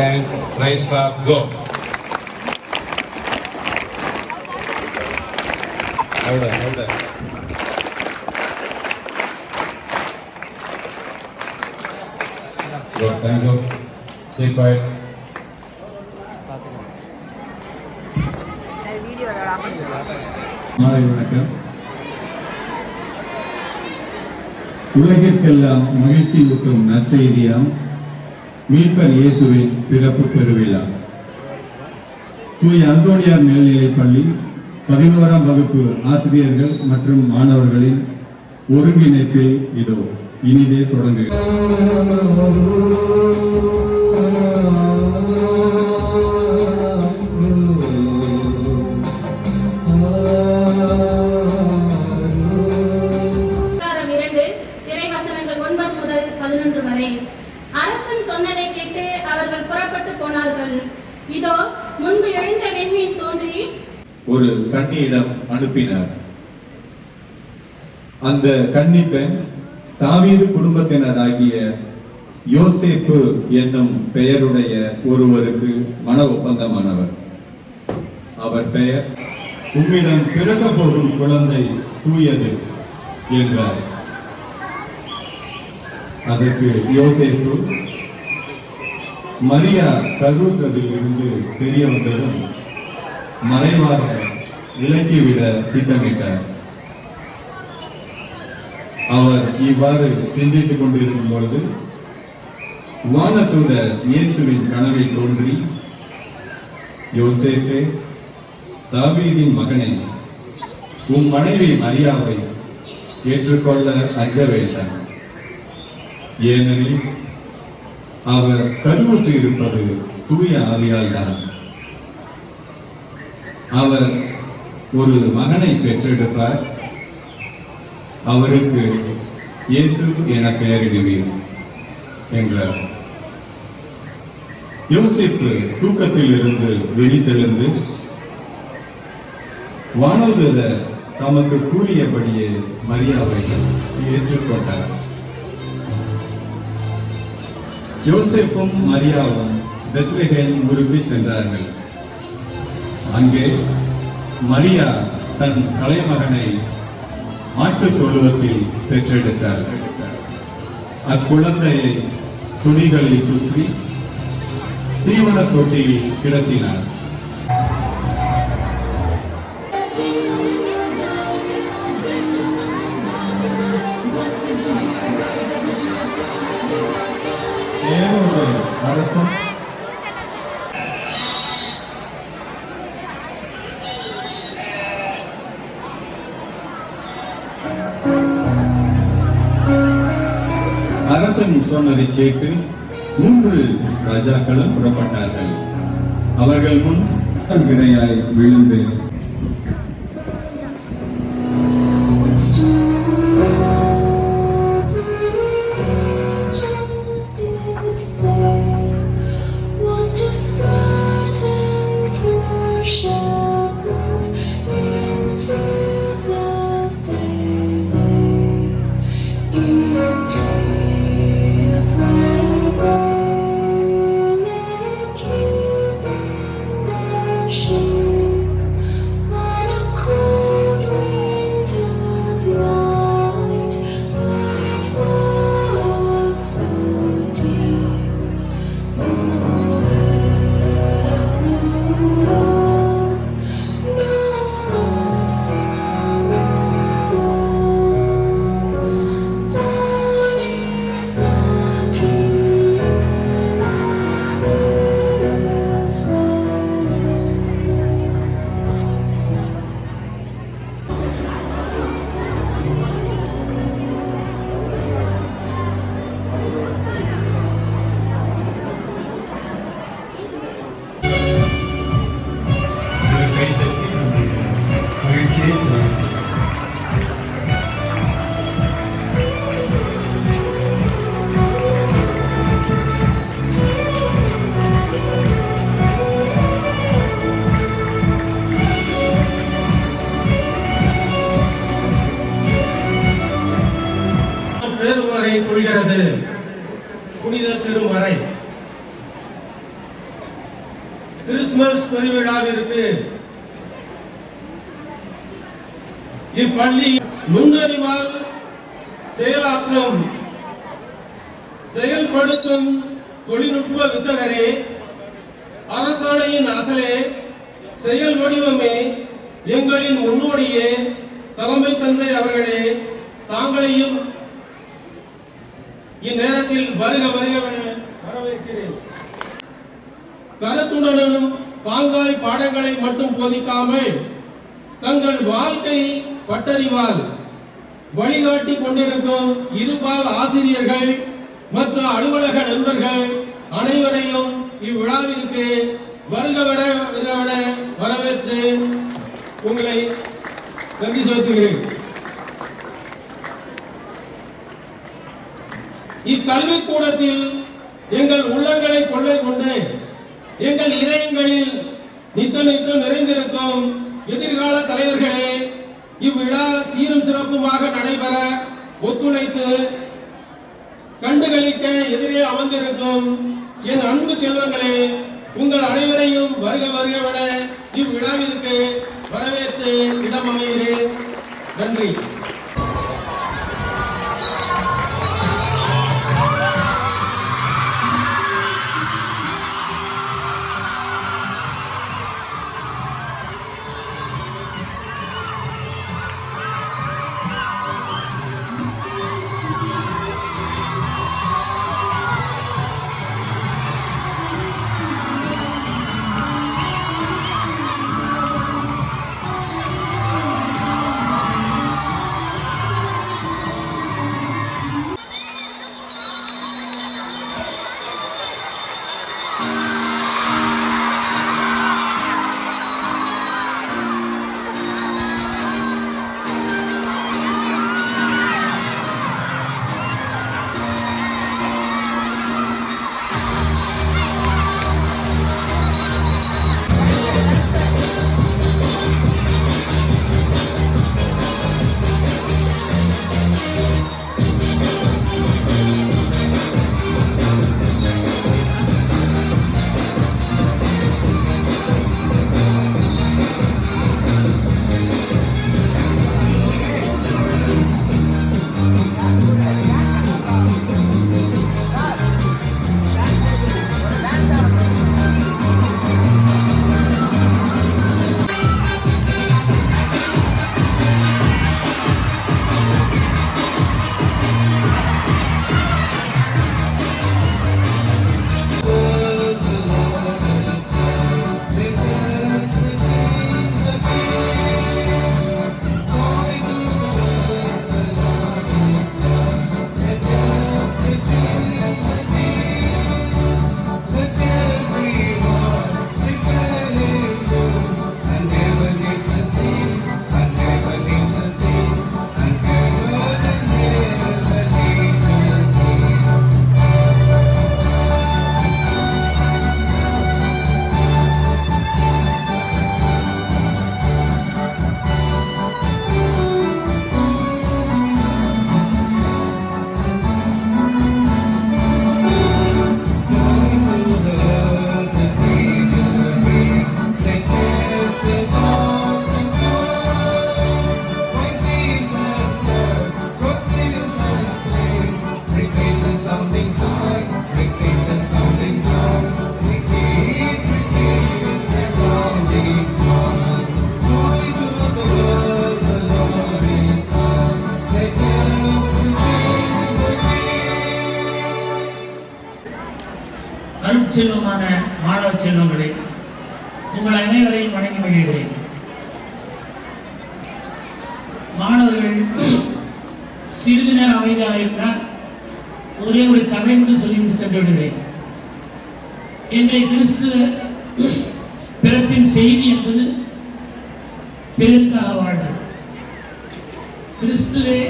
And raise flag, go. Hold on. Go, thank you. Keep quiet. மாலை வணக்கம். உலகிற்கெல்லாம் மகிழ்ச்சி ஊட்டும் நற்செய்தியாம் மீட்பர் இயேசுவின் பிறப்பு பெருவிழா. தூய அந்தோணியார் மேல்நிலைப் பள்ளி 11ஆம் வகுப்பு ஆசிரியர்கள் மற்றும் மாணவர்களின் ஒருங்கிணைப்பில் இதோ இனிதே தொடங்குகிறது. அரசன் சொன்னதை கேட்டு அவர்கள் புறப்பட்டு போனார்கள். இதோ முன்பு எழுந்த விண்மீன் தோன்றி ஒரு கன்னியிடம் அனுப்பினார். அந்த கன்னி பெண் தாவீது குடும்பத்தினராகிய யோசேப்பு என்னும் பெயருடைய ஒருவருக்கு மன ஒப்பந்தமானவர். அவர் பெயர், உம்மிடம் பிறக்க போகும் குழந்தை தூயது என்றார். அதற்கு யோசேப்பு, மரியா கருவுற்றதில் இருந்து தெரிய வந்ததும் மறைவாக விலக்கிவிட திட்டமிட்டார். அவர் இவ்வாறு சிந்தித்துக் கொண்டிருக்கும் பொழுது வானதூதர் இயேசுவின் கனவில் தோன்றி, யோசேப்பே, தாவீதின் மகனே, உம் மனைவி மரியாவை ஏற்றுக்கொள்ள அஞ்ச வேண்டாம். ஏனெனில் அவர் கருவுற்று இருப்பது தூய ஆவியால் தான். அவர் ஒரு மகனை பெற்றெடுப்பார். அவருக்கு இயேசு என பெயரிடுவீர் என்றார். யோசேப்பு தூக்கத்தில் இருந்து விழித்தெழுந்து வானதூதர் தமக்கு கூறியபடியே மரியாவை ஏற்றுக்கொண்டார். யோசேப்பும் மரியாவும் பெத்லகேம் ஊருக்கு சென்றார்கள். அங்கே மரியா தன் தலைமகனை மாட்டுத் தொழுவத்தில் பெற்றெடுத்தார். அக்குழந்தையை துணிகளில் சுற்றி தீவன தொட்டியில் கிடத்தினார். அரசன் அரசன் சொன்னதை கேட்டு 3 ராஜாக்களும் புறப்பட்டார்கள். அவர்கள் முன் கிடையாய் விழுந்து கிறிஸ்துமஸ் பெருவிழாவிற்கு இப்பள்ளி நுண்ணறிவால் செயலாற்றும் செயல்படுத்தும் தொழில்நுட்ப வித்தகரே, அரசாணையின் அசலே, செயல் வடிவமே, எங்களின் முன்னோடியே, தலைமை தந்தை அவர்களே, தாங்களையும் இந்நேரத்தில் வருக வருகவென வரவேற்கிறேன். கருத்துடனும் பாங்காய் பாடங்களை மட்டும் போதிக்காமல் தங்கள் வாழ்க்கை பட்டறிவால் வழிகாட்டி கொண்டிருக்கும் இருபால் ஆசிரியர்கள் மற்றும் அலுவலக நண்பர்கள் அனைவரையும் இவ்விழாவிற்கு வருக வரவென வரவேற்று உங்களை நன்றி செலுத்துகிறேன். இக்கல்விக்கூடத்தில் எங்கள் உள்ளங்களை கொள்ளை கொண்டு எங்கள் இதயங்களில் நித்தம் நிறைந்திருக்கும் எதிர்கால தலைவர்களே, இவ்விழா சீரும் சிறப்புமாக நடைபெற ஒத்துழைத்து கண்டுகளிக்க எதிரே அமர்ந்திருக்கும் என் அன்பு செல்வங்களே, உங்கள் அனைவரையும் வருக வருகவென இவ்விழாவிற்கு வரவேற்று இடம் அமைகிறேன். நன்றி. அருட்செல்வமான மாணவ செல்வங்களே, உங்கள் அனைவரையும் வணங்கி மகிழ்கிறேன். மாணவர்கள் சிறிது நேரம் அமைதியாக இருந்தால் ஒரே ஒரு கதை மட்டும் சொல்லிவிட்டு சென்று விடுகிறேன். இன்றைய கிறிஸ்துவ பிறப்பின் செய்தி என்பது பிறருக்காக வாழ்வு. கிறிஸ்துவே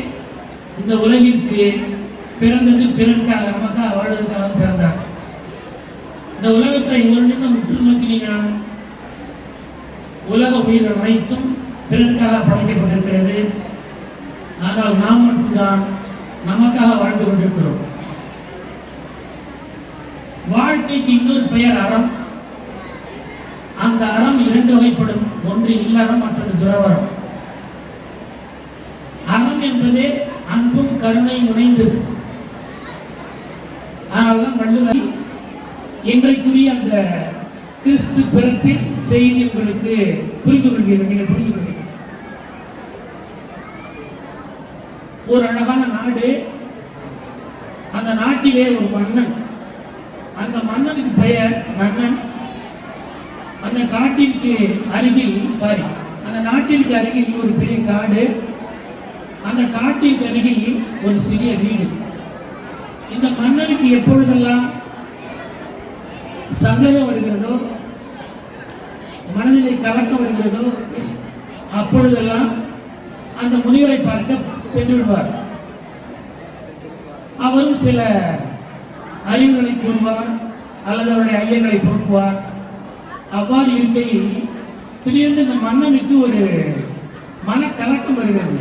இந்த உலகிற்கு பிறந்தது பிறருக்காக, நமக்காக வாழ்வதற்காக பிறந்தார். இந்த உலகத்தை ஒரு நிமிடம் உற்று நோக்கினீங்கன்னா உலக உயிர்கள் அனைத்தும் பிறருக்காக படைக்கப்பட்டிருக்கிறது. ஆனால் நாம் மட்டும்தான் நமக்காக வாழ்ந்து கொண்டிருக்கிறோம். வாழ்க்கைக்கு இன்னொரு பெயர் அறம். இரண்டு வகைப்படும். ஒன்று இல்லறம், மற்றது துறவரம். அறம் என்பதே அன்பும் கருணையும் இணைந்தது. அதனால்தான் வள்ளுவர் இன்றைக்குரிய அந்த கிறிஸ்து பிறப்பின் செய்தி உங்களுக்கு புரிந்து கொள்வீர்கள். நீங்கள் புரிந்து கொள்வீர்கள். ஒரு அழகான நாடு, அந்த நாட்டிலே ஒரு மன்னன், அந்த மன்னனுக்கு பெயர் மன்னன். அந்த காட்டிற்கு அருகில் அந்த நாட்டிற்கு அருகில் ஒரு பெரிய காடு, அந்த காட்டிற்கு அருகில் ஒரு சிறிய வீடு. இந்த மன்னனுக்கு எப்பொழுதெல்லாம் சந்தேகம் வருகிறதோ, மனதிலே கலக்கம் வருகிறதோ, அப்பொழுதெல்லாம் அந்த முனிவரை பார்க்க சென்று விடுவார். அவரும் சில அறிவுகளை கூறுவார் அல்லது அவருடைய ஐயங்களை போக்குவார். அவ்வாறு இருக்கையில் திடீர்னு இந்த மன்னனுக்கு ஒரு மனக்கலக்கம் வருகிறது.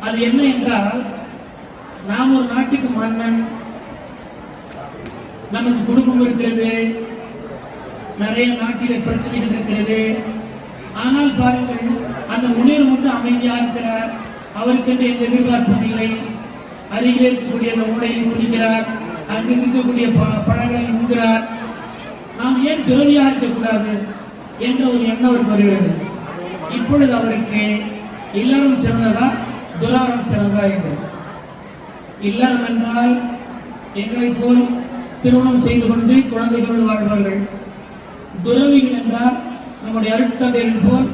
அது என்ன என்றால், நாம் ஒரு நாட்டுக்கு மன்னன், நமக்கு குடும்பம் இருக்கிறது, நிறைய நாட்டிலே பிரச்சனைகள் இருக்கிறது. ஆனால் பாருங்கள், அந்த முனிவர் மட்டும் அமைதியாக இருக்கிறார். அவருக்கு எந்த எதிர்பார்ப்பும் இல்லை. அருகில் இருக்கக்கூடிய அந்த உடையை குடிக்கிறார், அங்கு இருக்கக்கூடிய பழங்களை உண்கிறார். நாம் ஏன் துறவியாக இருக்கக்கூடாது என்ற ஒரு எண்ணம் அவருக்கு வருகிறது. இப்பொழுது அவருக்கு இல்லறம் சிறந்ததா துறவரம் சிறந்ததா என்று. இல்லறம் என்றால் எங்களை போல் திருமணம் செய்து கொண்டு குழந்தைகளோடு வாழ்வார்கள். துறவிகள் என்றால் நம்முடைய அருட்தந்தையர்கள் போல்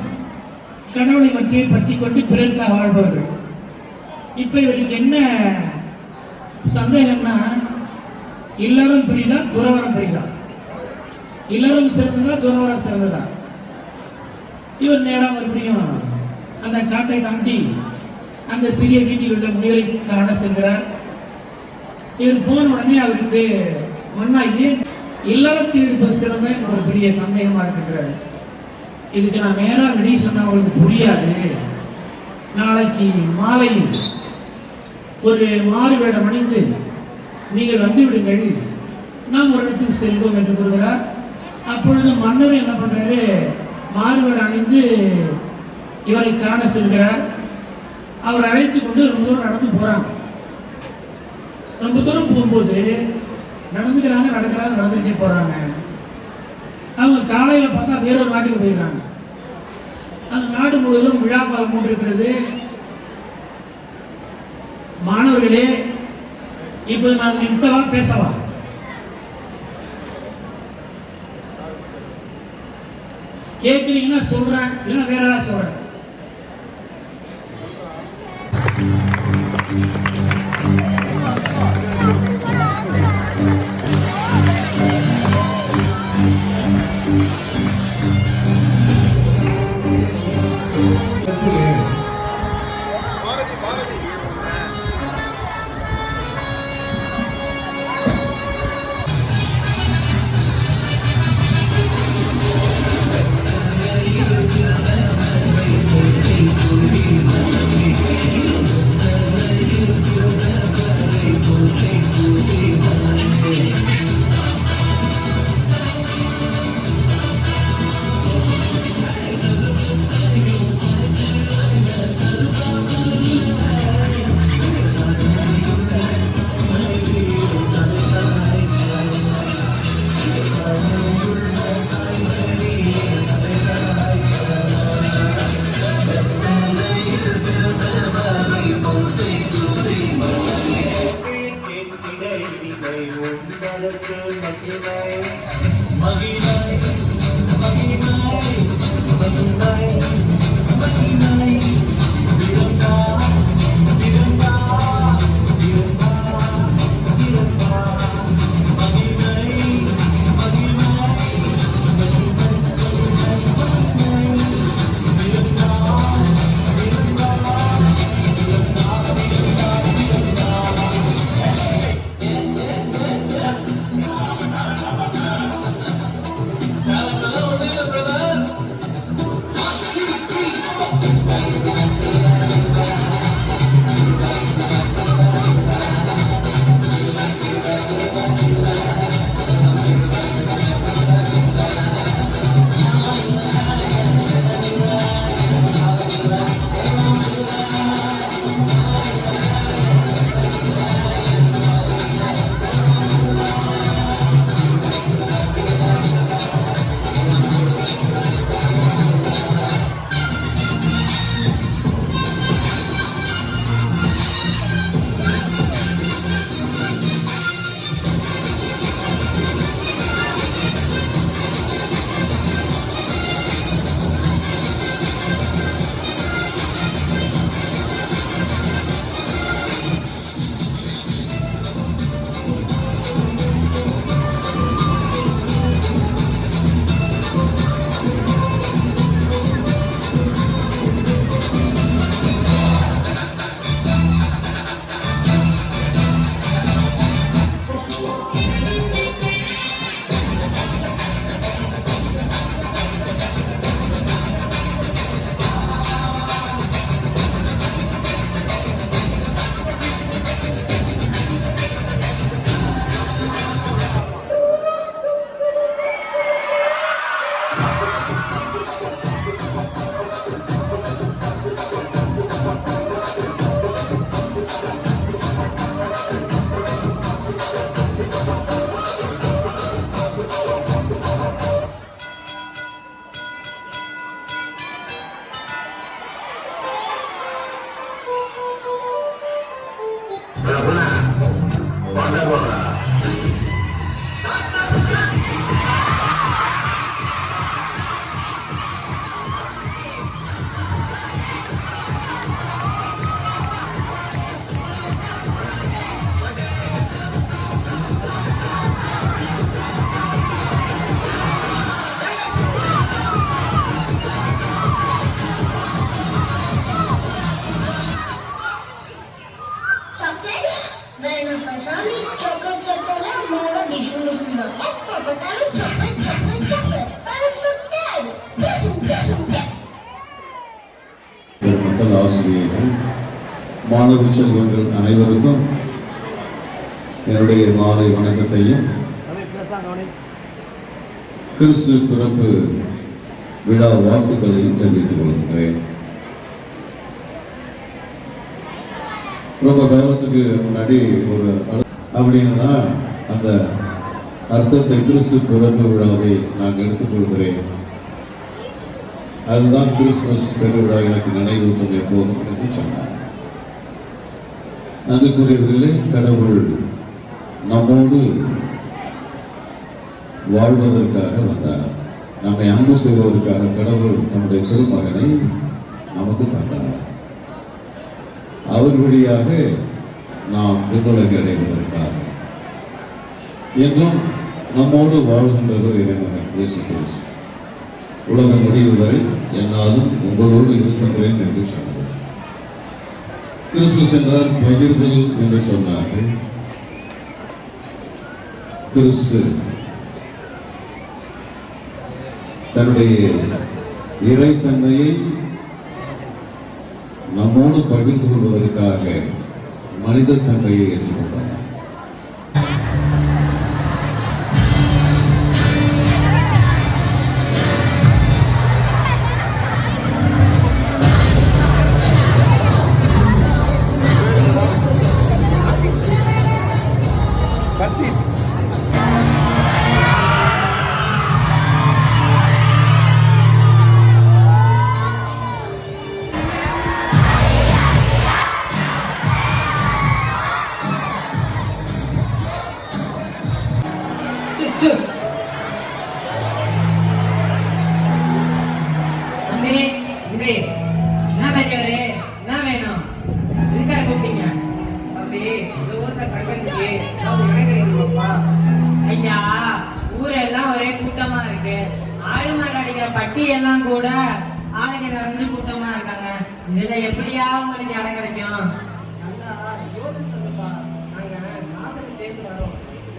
கடவுளை பற்றி பற்றி கொண்டு பிறருக்காக வாழ்பவர்கள். இப்ப இவருக்கு என்ன சந்தேகம்னா, இல்லறம் பெரியதா துறவரம் பெரியதா? இல்லறம் சிறந்ததா துறவரம் சிறந்ததா? இவர் நேரம் மறுபடியும் அந்த காட்டை தாண்டி அந்த சிறிய வீட்டில் உள்ள முனிவரை காண செல்கிறார். இவர் போன உடனே அவருக்கு மன்னா ஏன் இல்லறத்தில் இருப்பது சிறந்த ஒரு பெரிய சந்தேகமா இருக்கிறார். இதுக்கு நான் நேரா விடி சொன்னா அவங்களுக்கு புரியாது. நாளைக்கு மாலையில் ஒரு மாறு வேடம் அணிந்து நீங்கள் வந்து விடுங்கள், நாம் ஒரு இடத்துக்கு செல்வோம் என்று கூறுகிறார். அப்பொழுது மன்னர் என்ன பண்றாரு, மாறு வேடம் அணிந்து இவரை காண செல்கிறார். அவர் அழைத்து கொண்டு ரொம்ப தூரம் நடந்து போறாங்க. ரொம்ப தூரம் போகும்போது நடந்துக்கிட்டே போறாங்க. அவங்க காலையில பார்த்தா வேறொரு நாட்டுக்கு போயிடுறாங்க. அந்த நாடு முழுவதும் விழா காலம் கொண்டு இருக்கிறது. மாணவர்களே, இப்ப நான் நிறுத்தவா பேசவா? கேட்கிறீங்கன்னா சொல்றேன், இல்லைன்னா வேற ஏதாவது சொல்றேன். மாணவ செல்வங்கள் அனைவருக்கும் என்னுடைய மாலை வணக்கத்தையும் கிறிஸ்து பிறப்பு விழா வாழ்த்துக்களையும் தெரிவித்துக் கொள்கிறேன். ரொம்ப காலத்துக்கு முன்னாடி ஒரு அப்படின்னு தான் அந்த அர்த்தத்தை கிறிஸ்து பிறப்பு விழாவை நான் எடுத்துக்கொள்கிறேன். அதுதான் கிறிஸ்துமஸ் பெருவிழா எனக்கு நினைவூட்டும் எப்போதும் என்று சொன்னார். அன்புக்குரியவர்களே, கடவுள் நம்மோடு வாழ்வதற்காக வந்தார். நம்மை அன்பு செய்வதற்காக கடவுள் நம்முடைய திருமகனை நமக்கு தந்தார். அவர் வழியாக நாம் விண்ணுலகை அடைவதற்காக என்றும் நம்மோடு வாழ்கின்றவர் இறைமகன் இயேசு கிறிஸ்து. உலகம் முடிவு வரை என்னாலும் உங்களோடு இருக்கின்றேன் என்று சொன்னார். கிறிஸ்து சென்றார், பகிர்தல் என்று சொன்னார்கள். கிறிஸ்து தன்னுடைய இறைத்தன்மையை நம்மோடு பகிர்ந்து கொள்வதற்காக மனித தன்மையை ஏற்றுக்கொண்டார். என்ன பெரியவரே, என்ன வேணும்? இருக்கா கூப்பிட்டீங்க? ஐயா, ஊரெல்லாம் ஒரே கூட்டமா இருக்கு. ஆடு மாடு அடிக்கிற பட்டி எல்லாம் கூட ஆளுங்க நிறைஞ்சு கூட்டமா இருக்காங்க. இதுல எப்படியா உங்களுக்கு இடம் கிடைக்கும்?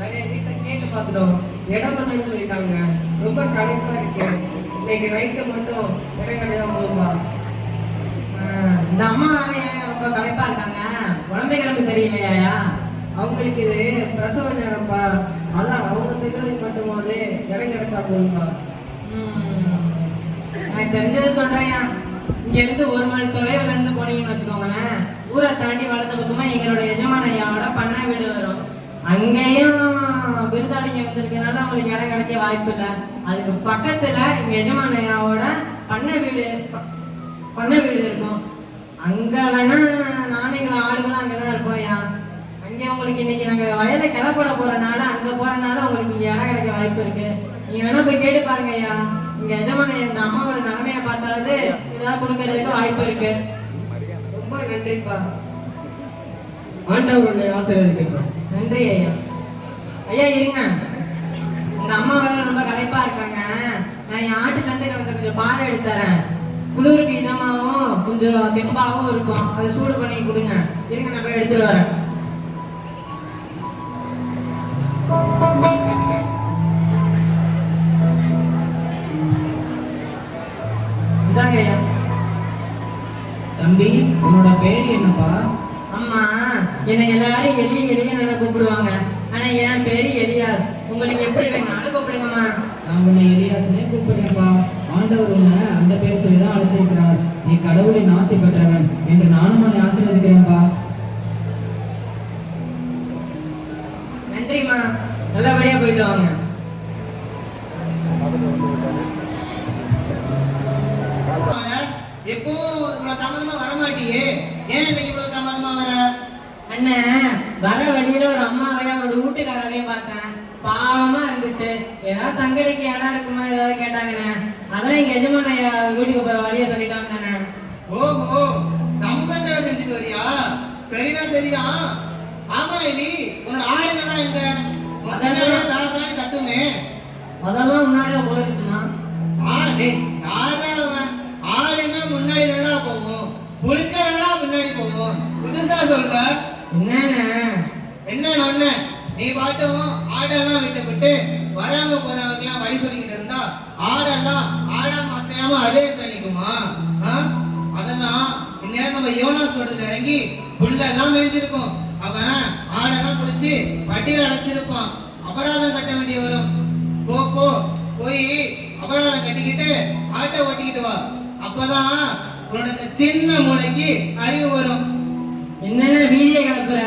நிறைய வீட்டை கேட்டு பார்த்துட்டோம், இடம் பண்ணணும்னு சொல்லிட்டாங்க. ரொம்ப களைப்பா இருக்கு. இன்னைக்கு நைட்டு மட்டும் இடம் கிடையாது போதுமா? இந்த அம்மா ஏன் ரொம்ப களைப்பா இருக்காங்க? குழந்தை கிழமை சரியில்லையா? அவங்களுக்கு இது பிரசவ நேரம்ப்பா. அதான் அவங்க தைக்கிறதுக்கு மட்டும்போது இடம் கிடைச்சா போதுமா? எனக்கு தெரிஞ்சதை சொல்றேன். இங்க இருந்து 1 மைல் தொலைவுல இருந்து போனீங்கன்னு வச்சுக்கோங்களேன், ஊரை தாண்டி வளர்ந்த பக்கமா எங்களோட எஜமான ஐயாவோட பண்ணை வீடு வரும். அங்கேயும் விருந்தாளிங்க வந்திருக்கனால அவங்களுக்கு இடம் கிடைக்க வாய்ப்பு இல்லை. அதுக்கு பக்கத்துல எங்க எஜமான ஐயாவோட பண்ணை வீடு இருக்கும். அங்க வேணா நானும் எங்களை ஆளுகளும் அங்கதான் இருப்போம் ஐயா. அங்கே உங்களுக்கு இன்னைக்கு நாங்க வயலை கிளப்பட போறனால அங்க போறனால உங்களுக்கு இங்க இடம் கிடைக்க வாய்ப்பு இருக்கு. நீங்க வேணா போய் கேட்டு பாருங்க ஐயா. இங்க எஜமான இந்த அம்மாவோட நிலைமையை பார்த்தாலும் ஏதாவது கொடுக்கறதுக்கு வாய்ப்பு இருக்கு. ரொம்ப நன்றிப்பா. ஆண்டவர் உன்னை ஆசீர்வதிக்கட்டும். நன்றி ஐயா. ஐயா இருங்க, இந்த அம்மா வேற ரொம்ப களைப்பா இருக்காங்க. நான் என் ஆட்டுல இருந்து கொஞ்சம் பாறை எடுத்துறேன். குளிருக்கு இதமாவும் கொஞ்சம் தெம்பாவும் இருக்கும். அதை சூடு பண்ணி கொடுங்க. இருங்க, நான் போய் எடுத்துட்டு வரேன். இதாங்க ஐயா. தம்பி, உன்னோட பேர் என்னப்பா? அம்மா என்னை எல்லாரும் எலிய கூப்பிடுவாங்க. ஆனா என் பேரு எலியாஸ். உங்களுக்கு எப்படி வேணாலும் கூப்பிடுங்கம்மா. நான் உன்னை எலியாசனே கூப்பிடுறேன்ப்பா. ஆண்டவர் உன்னை அந்த பேர் சொல்லிதான் அழைச்சிருக்கிறார். நீ கடவுளின் ஆசை பெற்றவன் என்று நானும் உன்னை ஆசீர்வதிக்கிறேன்ப்பா. நன்றிம்மா, நல்லபடியா போயிட்டு வாங்க. எப்போ இவ்வளவு தாமதமா வர மாட்டியே? ஏன் இன்னைக்கு இவ்வளவு தாமதமா வர? அண்ணன், வர வழியில ஒரு அம்மாவையும் அவரோட வீட்டுக்காரரையும் பார்த்தேன். பாவமா இருந்துச்சு. ஏதாவது தங்கடிக்கு இடம் இருக்குமா ஏதாவது கேட்டாங்கண்ணே. அதான் எங்க எஜமான வீட்டுக்கு போற வழிய சொல்லிட்டாங்கண்ணே. ஓஹோ, சமூக சேவை செஞ்சுட்டு வரியா? சரிதான் சரிதான். ஆமா எலி, உன்னோட ஆளுங்கதான் எங்க? அதெல்லாம் கத்துமே. அதெல்லாம் முன்னாடியே போயிருச்சுமா. ஆளுன்னா முன்னாடி தானடா போவோம், புழுக்கடா முன்னாடி போவோம். புதுசா சொல்ற என்ன? நீ பாட்டும் ஆடெல்லாம் விட்டுவிட்டு வரவங்க போறவங்க எல்லாம் வழி சொல்லிக்கிட்டு இருந்தா ஆடெல்லாம் ஆடாம அசையாம அதே தணிக்குமா? அதெல்லாம் இந்நேரம் நம்ம யோனா சொல்றதுல இறங்கி புல்லெல்லாம் மேய்ஞ்சிருக்கும். அவன் ஆடெல்லாம் பிடிச்சி வட்டியில் அடைச்சிருப்பான். அபராதம் கட்ட வேண்டிய வரும். போ போ போய் அபராதம் கட்டிக்கிட்டு ஆட்டை ஓட்டிக்கிட்டு வா. அப்பதான் உன்னோட இந்த சின்ன மூளைக்கு அறிவு வரும். என்னென்ன வீடியோ கிளப்புற?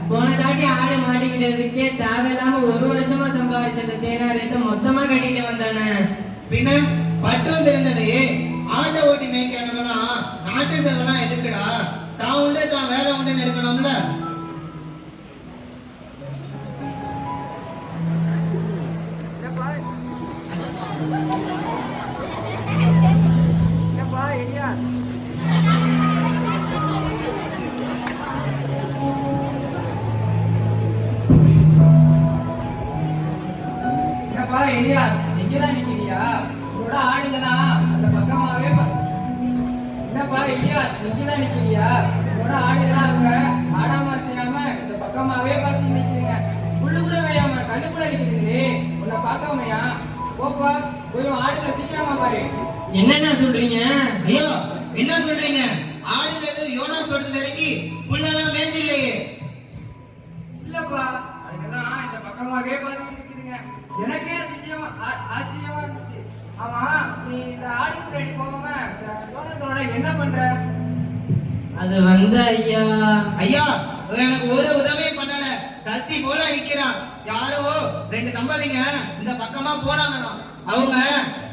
போன தாட்டி ஆடு மாட்டிக்கிட்டதுக்கே தேவையில்லாம ஒரு வருஷமா சம்பாதிச்ச தேனாரத்தை மொத்தமா கட்டிட்டு வந்தானே. பின்ன பட்டும் தெரிந்ததையே ஆட்டை ஓட்டி மேய்க்கிறவனா நாட்டு சேவலாம் எதுக்குடா? தான் உண்டு தான் வேலை உண்டுன்னு இருக்கணும்ல. என்னப்பா எலியாஸ், இங்கதான் நிக்கிறியா? உன்னோட ஆடுங்களா அந்த பக்கமாவே என்னப்பா எலியாஸ், இங்கதான் நிக்கிறியா? உன்னோட ஆடுங்களா அவங்க ஆடாம செய்யாம இந்த பக்கமாவே பார்த்து நிக்கிறீங்க. புல்லு கூட வேயாம கண்ணு கூட நிக்குதுங்களே, உன்னை பார்க்காமையா? போப்பா போய் ஆடுகளை சீக்கிரமா பாரு. என்னென்ன சொல்றீங்க? ஐயோ என்ன சொல்றீங்க? ஆடுல ஏதோ யோனா சொல்றதுல இறங்கி புல்லெல்லாம் மேய்ஞ்சு இல்லையே. இல்லப்பா, அதுக்கெல்லாம் இந்த பக்கமாவே பார்த்து நிக்குதுங்க. எனக்கே ஆச்சரியமா இருந்துச்சு. ஆமா, நீ இந்த ஆடுக்கு முன்னாடி போகாம யோனத்தோட என்ன பண்ற? அது வந்து ஐயா ஐயா எனக்கு ஒரு உதவியும் பண்ணல. தத்தி போல நிக்கிறான். யாரோ 2 தம்பதிங்க இந்த பக்கமா போனாங்கண்ணா. அவங்க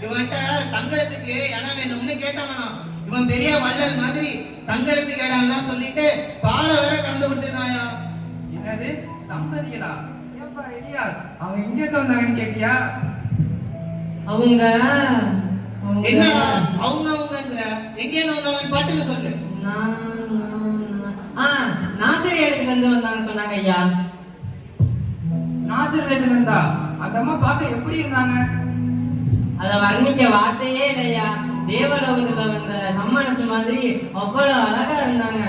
இவன்கிட்ட தங்கறதுக்கு இடம் வேணும்னு கேட்டாங்கண்ணா. இவன் பெரிய வள்ளல் மாதிரி தங்கறதுக்கு இடம்லாம் சொல்லிட்டு பாலை வேற கறந்து கொடுத்துருக்காயா. என்னது தம்பதிகளா? ஏப்பா எலியாஸ், அவங்க எங்க வந்தாங்கன்னு கேட்டியா? அவங்க என்னடா அவங்கங்கிற? எங்கே வந்தாங்கன்னு பாட்டுல சொல்லு. நாசிரியருக்கு வந்து வந்தாங்க சொன்னாங்க ஐயா. நாசிரியத்துல இருந்தா அந்த அம்மா பார்க்க எப்படி இருந்தாங்க? அத வர்ணிக்க வார்த்தையே இல்லையா. தேவலோகத்துல வந்த சம்மனசு மாதிரி அவ்வளவு அழகா இருந்தாங்க.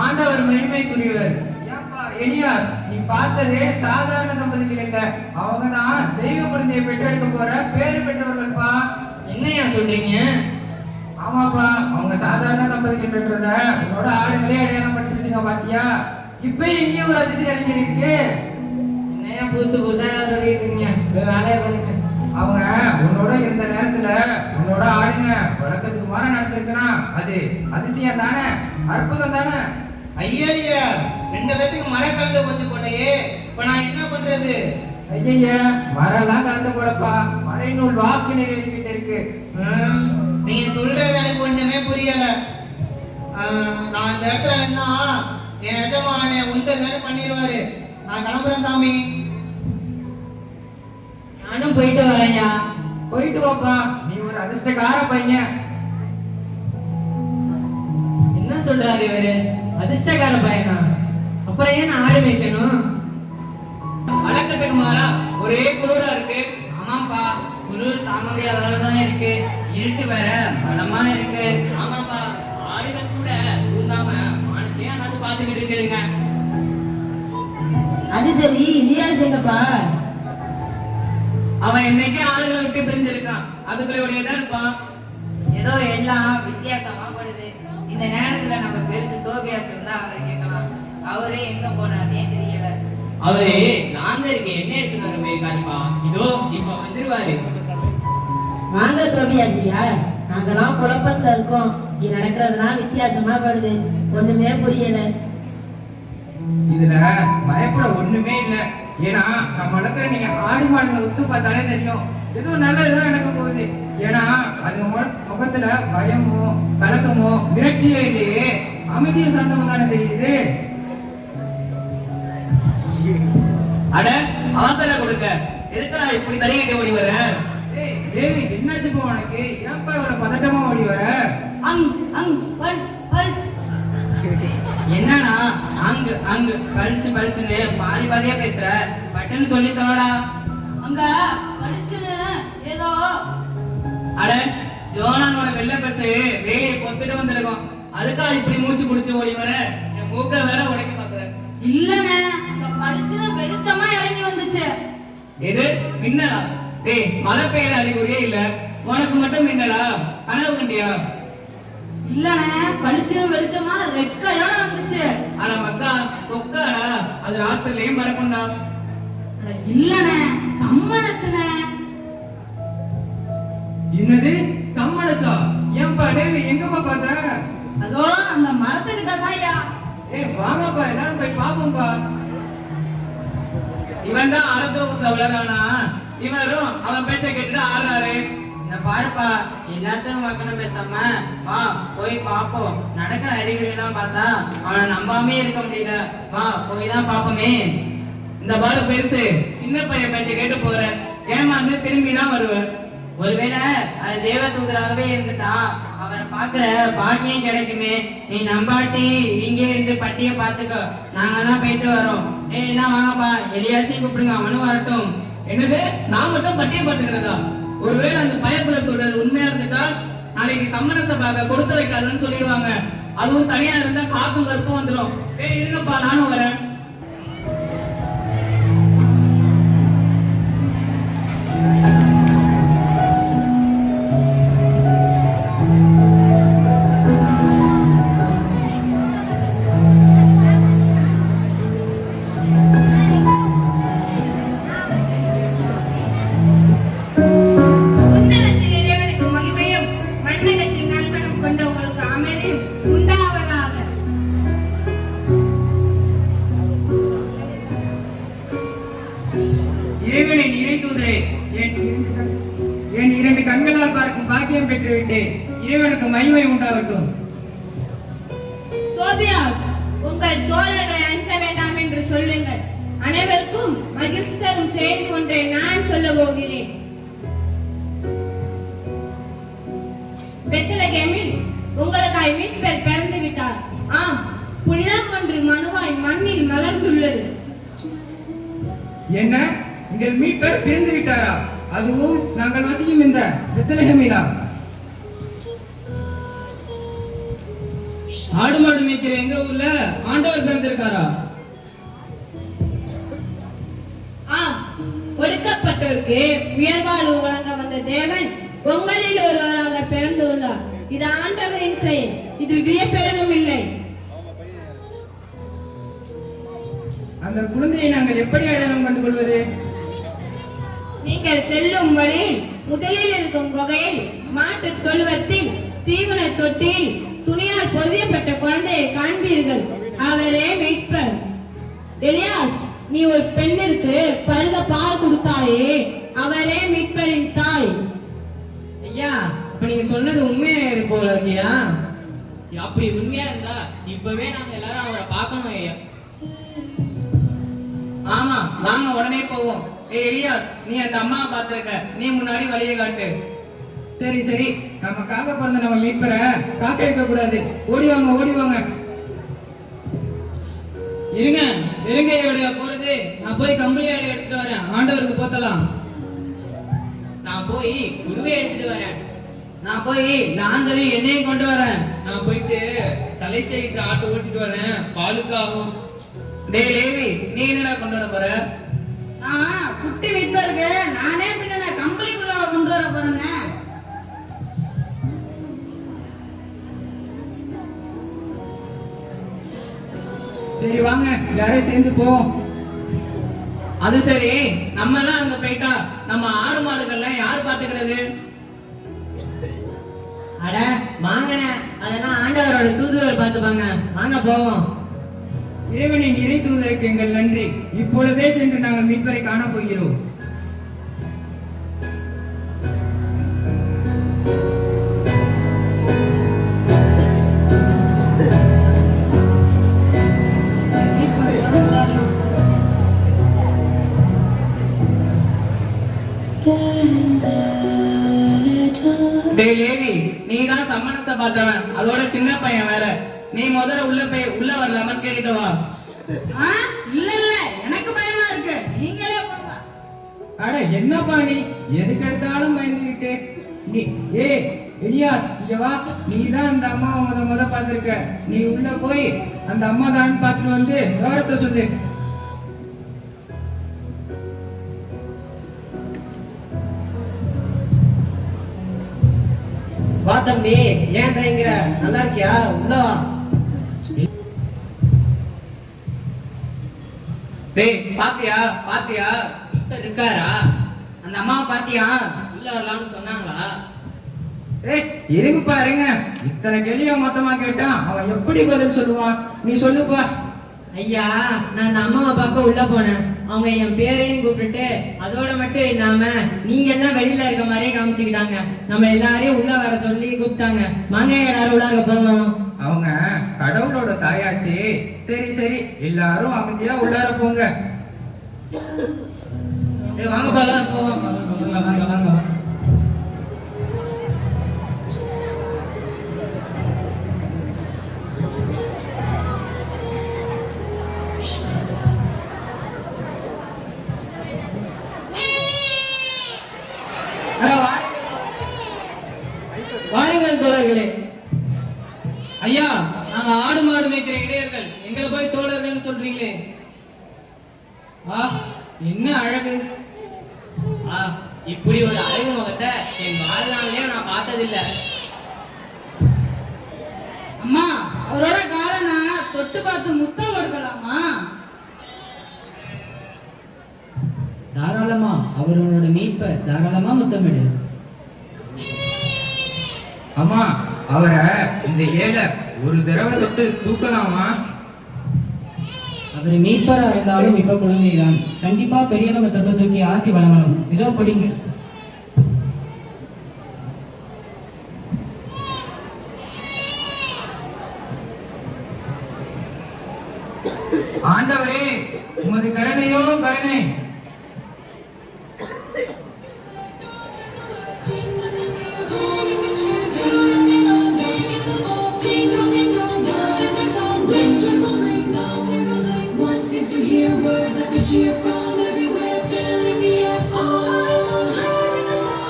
ஆண்டவர் மகிமைக்குரியவர். ஏப்பா எலியாஸ், நீ பார்த்ததே சாதாரண தம்பதிகள் இல்ல, அவங்கதான் தெய்வ குழந்தையை பெற்றெடுக்க போற பேரு பெற்றவர்கள்ப்பா. என்னையா சொல்றீங்க? ஆமாப்பா, அவங்க சாதாரண தம்பதிகள் பெற்றத உன்னோட ஆடுகளே அடையாளம் படுத்துச்சுங்க. பாத்தியா, இப்ப இங்கேயும் ஒரு அதிசயம் இருக்கு. என்னையா புதுசு புதுசா சொல்லிட்டு இருக்கீங்க? வேலையை பாருங்க. அவங்க உன்னோட இருந்த நேரத்துல உன்னோட ஆடுங்க வழக்கத்துக்கு மாற நடந்திருக்குன்னா அது அதிசயம் தானே, அற்புதம் தானே? ஐயா 2 பேத்துக்கு மரம் கலந்து போச்சு போலையே. இப்ப நான் என்ன பண்றது? ஐயா மரெல்லாம் கலந்து போடப்பா, மறைநூல் வாக்கு நிறைவேறிக்கிட்டு இருக்கு. நீங்க சொல்றது எனக்கு ஒண்ணுமே புரியல. நான் இந்த இடத்துல நின்னா என் எஜமான உண்டதானே பண்ணிடுவாரு. நான் கிளம்புறேன் சாமி. நானும் போயிட்டு வரேன்யா. போயிட்டு வாப்பா, நீ ஒரு அதிர்ஷ்டக்கார பையன். என்ன சொல்றாரு இவரு? அதிர்ஷ்டக்கார பையனா? அப்புறம் ஏன் ஆடு வைக்கணும்? வழக்கத்துக்கு மாறா ஒரே குளிரா இருக்கு. ஆமாப்பா, குளிர் தாங்க முடியாத அளவுதான் இருக்கு. இருட்டு வேற பலமா இருக்கு. ஆமாப்பா, ஆடுகள் கூட தூங்காம வானத்தையே அண்ணாந்து பாத்துக்கிட்டு இருக்குதுங்க. அது சரி, இலியாஸ் எங்கப்பா? அவன் என்னைக்கே ஆளுகளை விட்டு பிரிஞ்சிருக்கான். அதுக்குள்ளே தான் இருப்பான். ஏதோ எல்லாம் வித்தியாசமா படுது. இந்த நேரத்துல நம்ம பெருசு தோபியாஸ் இருந்தா அவரை கேட்கலாம். அவரே எங்க போனார்னே தெரியல. அவரு லாந்தருக்கு என்ன எடுத்துட்டு வர போயிருக்காருப்பா. இதோ இப்ப வந்துருவாரு. வாங்க தோபியாசியா, நாங்கெல்லாம் குழப்பத்துல இருக்கோம். இங்க நடக்கிறதுலாம் வித்தியாசமா படுது, ஒண்ணுமே புரியல. இதுல பயப்பட ஒண்ணுமே இல்ல. ஏன்னா நம்ம வளர்க்குற நீங்க ஆடு மாடுகளை விட்டு பார்த்தாலே தெரியும் எதுவும் நல்லதுதான் நடக்க போகுது. ஏன்னா அது முகத்துல பயமோ கலக்கமோ விரட்சியோ இல்லையே, அமைதியும் சாந்தமும் தானே தெரியுது. அட அவசரம் கொடுக்க எதுக்கு நான் இப்படி தள்ளிக்கிட்டு ஓடி வரேன்? தேவி என்னாச்சு போ உனக்கு? ஏன்பா இவ்வளவு பதட்டமா ஓடி வர? என்னன்னா அங்கு அங்கு பழிச்சு பழிச்சுன்னு பாதி பாதியா பேசுற. பட்டுன்னு சொல்லி தோடா. அங்க படிச்சுன்னு ஏதோ. அட ஜோனானோட வெள்ள பேசு வேலையை பொத்துட்டு வந்திருக்கோம். அதுக்கா இப்படி மூச்சு முடிச்சு ஓடி வர? என் மூக்க வேற உடைக்க பாக்குற. இல்லங்க, படிச்சுன்னு வெளிச்சமா இறங்கி வந்துச்சு. எது மின்னலா? டேய், மழை பெய்யற அறிகுறியே இல்ல, உனக்கு மட்டும் மின்னலா? கனவு கண்டியா? இல்லண்ணே, பளிச்சுன்னு வெளிச்சமா ரெக்கையோட வந்துச்சு. ஆனா மக்கா கொக்காடா அது ராத்திரிலயும் பறக்கும்டா. அட இல்லண்ணே, சம்மனசுண்ணே. என்னது சம்மனசா? ஏன்பா டேவி எங்கப்பா பார்த்த? அதோ அந்த மரத்துக்கிட்ட தான் ஐயா. வாங்கப்பா எல்லாரும் போய் பாப்போம்பா. இவன் தான் அறத்தூக்கத்துல விளையாடானா, இவரும் அவன் பேச்ச கேட்டுட்டு ஆடுறாரு. இந்த பாருப்பா, எல்லாத்துக்கும் மக்களும் பேசாம வா போய் பாப்போம். நடக்கிற அறிகுறி எல்லாம் பார்த்தா அவனை நம்பாமே இருக்க முடியல. வா போய் தான் பாப்போமே. இந்த பாரு பெருசு, சின்ன பையன் பேச்ச கேட்டு போற, ஏமாந்து திரும்பி தான் வருவேன். ஒருவேளை அது தேவ தூதராகவே இருந்துட்டா அவரை பாக்குற பாக்கியம் கிடைக்குமே. நீ நம்பாட்டி இங்கே இருந்து பட்டிய பாத்துக்க, நாங்கெல்லாம் போயிட்டு வரோம். எல்லாம் வாங்கப்பா, எலியாசையும் கூப்பிடுங்க, அவனும் வரட்டும். என்னது, நான் மட்டும் பட்டிய பாத்துக்கிறதா? ஒருவேளை அந்த பயப்புல சொல்றது உண்மையா இருந்துட்டா நாளைக்கு சம்மனச பார்க்க கொடுத்து வைக்காதுன்னு சொல்லிடுவாங்க. அதுவும் தனியா இருந்தா காக்கும் கருப்பும் வந்துடும். இருங்கப்பா, நானும் வரேன். உன்னதத்தில் இறைவனுக்கு மகிமையும் மண்ணகத்தில் நல்மனம் கொண்ட உங்களுக்கு அமைதியும் உண்டாவதாக. இறைவனின் இறை தூதரே, என் இரண்டு கண்களால் பார்க்கும் பாக்கியம் பெற்று விட்டேன். இறைவனுக்கு மகிமை உண்டாகட்டும். தோபியாஸ், உங்கள் தோழர்களை அஞ்ச வேண்டாம் என்று சொல்லுங்கள். அனைவருக்கும் மகிழ்ச்சி தரும் செய்தி ஒன்றை நான் சொல்ல போகிறேன். பெத்லகேமில் உங்களுக்காய் மீட்பர் பிறந்து விட்டார். ஆம், புனிதம் ஒன்று மனுவாய் மண்ணில் மலர்ந்துள்ளது. என்ன, எங்கள் மீட்பர் பிறந்து விட்டாரா? அதுவும் நாங்கள் வசிக்கும் இந்த பெத்லகேமிலா? ஆடு மாடு மேய்க்கிற எங்க ஊர்ல ஆண்டவர் பிறந்திருக்காரா? ஆம், ஒடுக்கப்பட்டோருக்கு உயர்வாழ்வு வழங்க வந்த தேவன் உங்களில் ஒருவராக பிறந்துள்ளார். இது ஆண்டவரின் செயல், இதில் வியப்பெதும் இல்லை. அந்த குழந்தையை நாங்கள் எப்படி அடையாளம் கண்டு கொள்வது? நீங்கள் செல்லும் வழியில் முதலில் இருக்கும் குகையில் மாட்டு தொழுவத்தில் தீவன தொட்டியில் துணியால் பொதியப்பட்ட குழந்தையை காண்பீர்கள். அவரே மீட்பர். எலியாஸ், நீ ஒரு பெண்ணிற்கு பருக பால் கொடுத்தாயே, அவரே மீட்பரின் தாய். ஐயா, இப்ப நீங்க சொன்னது உண்மையா இருக்கு போல இருக்கியா? அப்படி உண்மையா இருந்தா இப்பவே நாங்க எல்லாரும் அவரை பார்க்கணும் ஐயா. ஆமா, வாங்க உடனே போவோம். எலியாஸ், நீ அந்த அம்மாவை பார்த்திருக்க, நீ முன்னாடி வழியை காட்டு. சரி சரி, நம்ம காக்க பிறந்த நம்ம மீட்பரை காக்க இருக்க கூடாது. ஓடி வாங்க, ஓடி வாங்க. இருங்க, இருங்கையோட போறது. நான் போய் கம்பளியாடி எடுத்துட்டு வரேன், ஆண்டவருக்கு போத்தலாம். நான் போய் குருவை எடுத்துட்டு வரேன். நான் போய் லாந்தரி எண்ணெயும் கொண்டு வரேன். நான் போயிட்டு தலைச்சைக்கு ஆட்டோ ஓட்டிட்டு வரேன், பாலுக்காகும். டேய் லேவி, நீ என்னடா கொண்டு வர போற? குட்டி மீட்பருக்கு நானே பின்ன கம்பெனிக்குள்ள கொண்டு வர போறேங்க. சரி வாங்க, எல்லாரும் சேர்ந்து போவோம். அது சரி, நம்ம எல்லாம் அங்க போயிட்டா நம்ம ஆடு மாடுகள்லாம் யார் பாத்துக்கிறது? அட வாங்கண்ணே, அதெல்லாம் ஆண்டவரோட தூதுவர் பார்த்துப்பாங்க. வாங்க போவோம். இறைவனின் இறை தூதருக்கு எங்கள் நன்றி. இப்பொழுதே சென்று நாங்கள் மீட்பரை காண போகிறோம். டேய் லேவி, நீ தான் சம்மனச பார்த்தவன், அதோட சின்ன பையன் வேற. நீ முதல்ல உள்ள வரலாமான்னு கேட்டுட்டு வா. இல்ல இல்ல, எனக்கு பயமா இருக்கு, நீங்களே போங்க. அட என்னப்பா நீ எதுக்கு எடுத்தாலும் பயந்துகிட்டு நீ? எலியாஸ், இங்க வா. நீ தான் அந்த அம்மாவை முத பார்த்திருக்க. நீ உள்ள போய் அந்த அம்மா தான் பார்த்துட்டு வந்து விவரத்தை சொல்லு. வா தம்பி, ஏன் தயங்குற? நல்லா இருக்கியா? உள்ள வா. டேய் பாத்தியா பாத்தியா இப்ப இருக்காரா? அந்த அம்மாவை பாத்தியா? உள்ள வரலாம்னு சொன்னாங்களா? ஏய் இருங்கப்பா இருங்க. இத்தனை கேள்வியை மொத்தமா கேட்டான் அவன் எப்படி பதில் சொல்லுவான்? நீ சொல்லுப்பா. ஐயா, நான் அந்த அம்மாவை பார்க்க உள்ள போனேன். அவங்க என் பேரையும் கூப்பிட்டுட்டு அதோட மட்டும் இல்லாம நீங்க எல்லாம் வெளியில இருக்க மாதிரியே காமிச்சுக்கிட்டாங்க. நம்ம எல்லாரையும் உள்ள வர சொல்லி கூப்பிட்டாங்க. வாங்க எல்லாரும் உள்ளாக போவோம். அவங்க கடவுளோட தாயாச்சு. சரி சரி, எல்லாரும் அமைதியா உள்ளார போங்க. வாங்க போலாம், போவோம். வாங்க வாங்க வாங்க. வாருங்கள் தோழர்களே. ஐயா, நாங்க ஆடு மாடு மேய்க்கிற இடையர்கள், எங்களை போய் தோழர்கள்னு சொல்றீங்களே. என்ன அழகு! இப்படி ஒரு அழகு முகத்தை என் வாழ்நாளிலே நான் பார்த்ததில்லை. அம்மா, அவரோட காலனா தொட்டு பார்த்து முத்தம் கொடுக்கலாமா? தாராளமா, அவரோட மீட்ப தாராளமா முத்தமிடு. அம்மா, அவரை இந்த ஏழை ஒரு தடவை தொட்டு தூக்கலாமா? அவர் மீட்பரா இருந்தாலும் இப்ப குழந்தைதான். கண்டிப்பா பெரியவங்க தொட்டு தூக்கி ஆசி வழங்கணும். இதோ படிங்க. ஆண்டவரே, உமது கருணையோ கருணை. Cheer from everywhere, filling the air. Oh, raising the sun,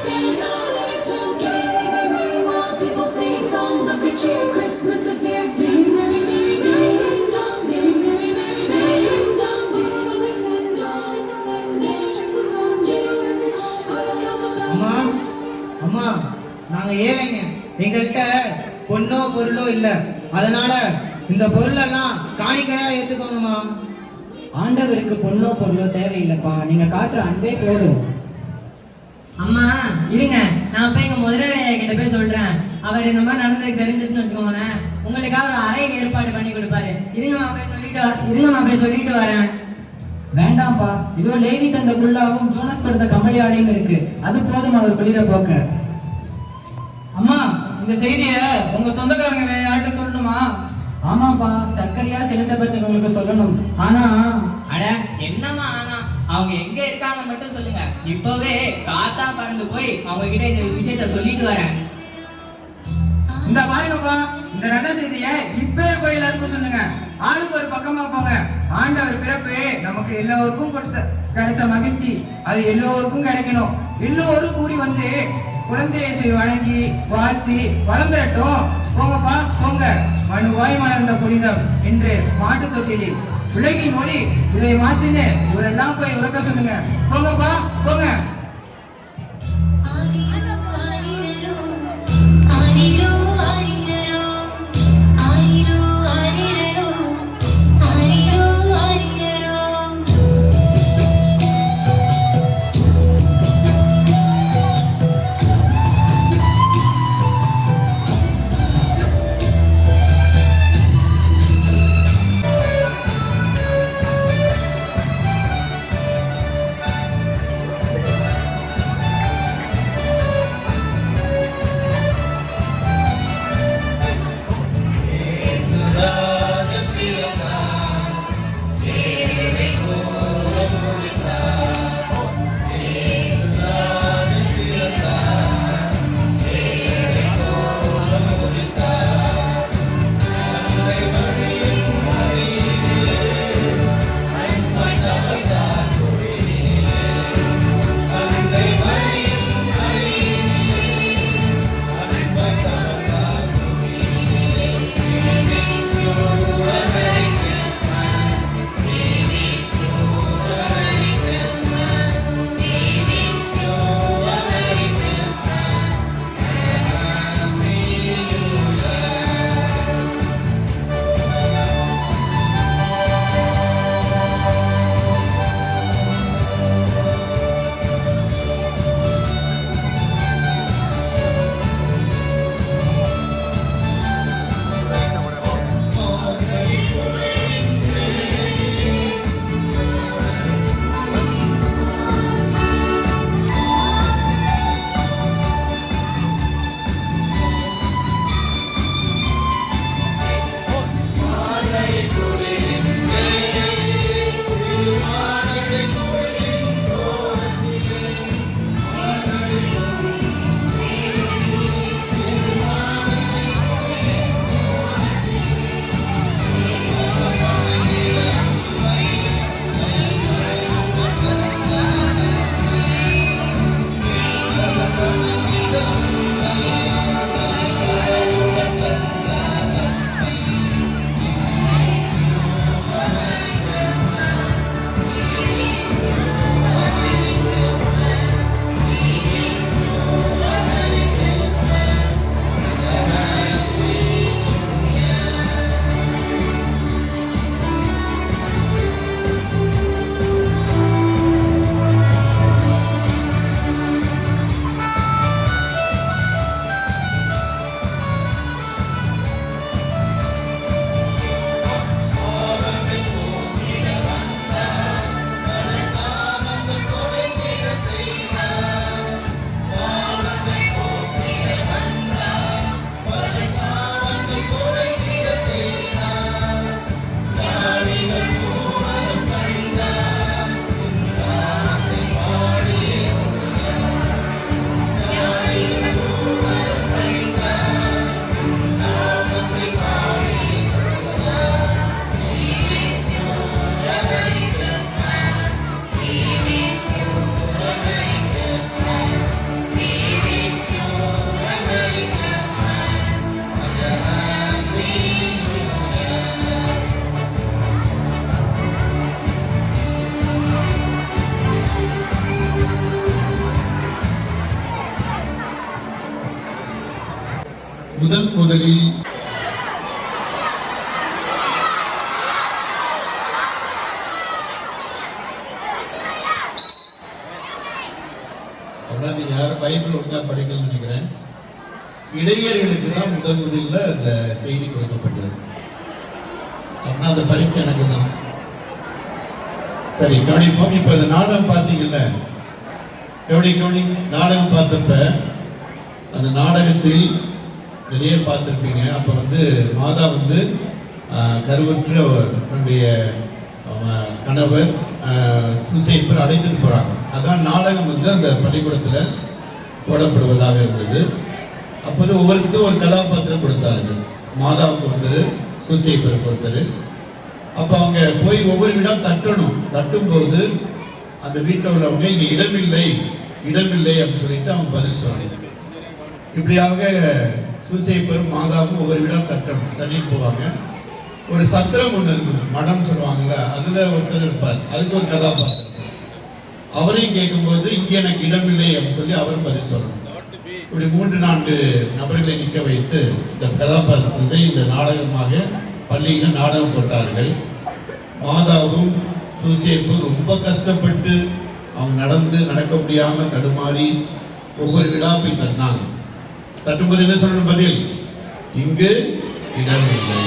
dance all their tongue, carry the rain while people sing songs of good cheer. Christmas is here. Day, merry, merry, day, Christmas. Day, merry, merry, day, Christmas. Day, when we send joy in the night, day, cheerful dawn, day, every home, quick out the அம்மா, bells. அம்மா, நாங்க ஏழைங்க. எங்கள்கிட்ட பொண்ணோ பொருளோ இல்ல. அதனால இந்த பொருளெல்லாம் காணிக்கையா ஏத்துக்கோங்கம்மா. ஆண்டவருக்கு பொண்ணோ பொருளோ தேவையில்லைப்பா. நீங்க காட்டுற அன்பே போதும். அம்மா இருங்க, நான் போய் எங்க முதலாளியா கிட்ட போய் சொல்றேன். அவர் இந்த மாதிரி நடந்தது தெரிஞ்சிச்சுன்னு வச்சுக்கோங்களேன், உங்களுக்காக ஒரு அறை ஏற்பாடு பண்ணி கொடுப்பாரு. இருங்கம்மா போய் சொல்லிட்டு வரேன். வேண்டாம்ப்பா, இதோ லேடி தந்த குல்லாவும் ஜோனஸ் படுத்த கமலியாலையும் இருக்கு. அது போதும் அவர் குளிர போக்க. அம்மா, இந்த செய்திய உங்க சொந்தக்காரங்க வேற யார்கிட்ட சொல்லணுமா? ஆமாப்பா, சர்க்கரையா சிலசபத்தை உங்களுக்கு சொல்லணும். ஆனா அட என்னம்மா ஆனா, அவங்க எங்க இருக்காங்க மட்டும் சொல்லுங்க. இப்பவே காத்தா பறந்து போய் அவங்க கிட்ட இந்த விஷயத்த சொல்லிட்டு வரேன். இந்த பாருங்கப்பா, இந்த நல்ல செய்திய இப்பவே போய் எல்லாருக்கும் சொல்லுங்க. ஆளுக்கு ஒரு பக்கமா போங்க. ஆண்டவர் பிறப்பு நமக்கு எல்லோருக்கும் கிடைச்ச மகிழ்ச்சி, அது எல்லோருக்கும் கிடைக்கணும். எல்லோரும் கூடி வந்து குழந்தையை வணங்கி வாழ்த்தி வளம் பெறட்டும். போங்கப்பா போங்க. மனுவாய் மலர்ந்த புனிதம் என்று மாட்டு தொட்டிலி உலகின் மொழி இதை மாற்றின்னு இவரெல்லாம் போய் உறக்க சொல்லுங்க. போங்கப்பா போங்க. முதலில் அதான் நீங்க யாரும் பைபிள் ஒழுங்கா படிக்கலன்னு நினைக்கிறேன். இடையர்களுக்கு தான் முதல்ல அந்த செய்தி கொடுக்கப்பட்டது. அப்படின்னா அந்த பரிசு எனக்கு தான். சரி, கவனிப்போம். இப்ப இந்த நாடகம் பார்த்தீங்கல்ல, கவனி நாடகம் பார்த்தப்ப அந்த நாடகத்தில் நிறைய பார்த்துருப்பீங்க. அப்போ மாதா கருவுற்ற தன்னுடைய கணவர் சூசைப்பர் அழைத்துட்டு போறாங்க. அதான் நாடகம் அந்த பள்ளிக்கூடத்தில் போடப்படுவதாக இருந்தது. அப்போது ஒவ்வொருத்தரும் ஒரு கதாபாத்திரம் கொடுத்தார்கள். மாதாவுக்கு ஒருத்தர், சூசைப்பருக்கு ஒருத்தர். அப்போ அவங்க போய் ஒவ்வொரு வீடா தட்டணும். தட்டும்போது அந்த வீட்டில் உள்ளவங்க இங்கே இடமில்லை அப்படின்னு சொல்லிட்டு அவங்க பதில் சொல்லணும். இப்படியாக சூசைப்பரும் மாதாவும் ஒவ்வொரு வீடா தட்டிட்டு போவாங்க. ஒரு சத்திரம் ஒன்று இருக்குது, மடம் சொல்லுவாங்கல்ல, அதுல ஒருத்தர் இருப்பார், அதுக்கு ஒரு கதாபாத்திரம். அவரையும் கேட்கும்போது இங்கே எனக்கு இடமில்லை அப்படின்னு சொல்லி அவரும் பதில் சொல்லணும். இப்படி 3-4 நபர்களை நிற்க வைத்து இந்த கதாபாத்திரத்தை இந்த நாடகமாக பள்ளியில் நாடகம் போட்டார்கள். மாதாவும் சூசைப்பரும் ரொம்ப கஷ்டப்பட்டு அவங்க நடக்க முடியாம தடுமாறி ஒவ்வொரு வீடா போய் தட்டினாங்க. தட்டும்போது என்ன சொல்லணும் பதில்? இங்கு இடம் இல்லை.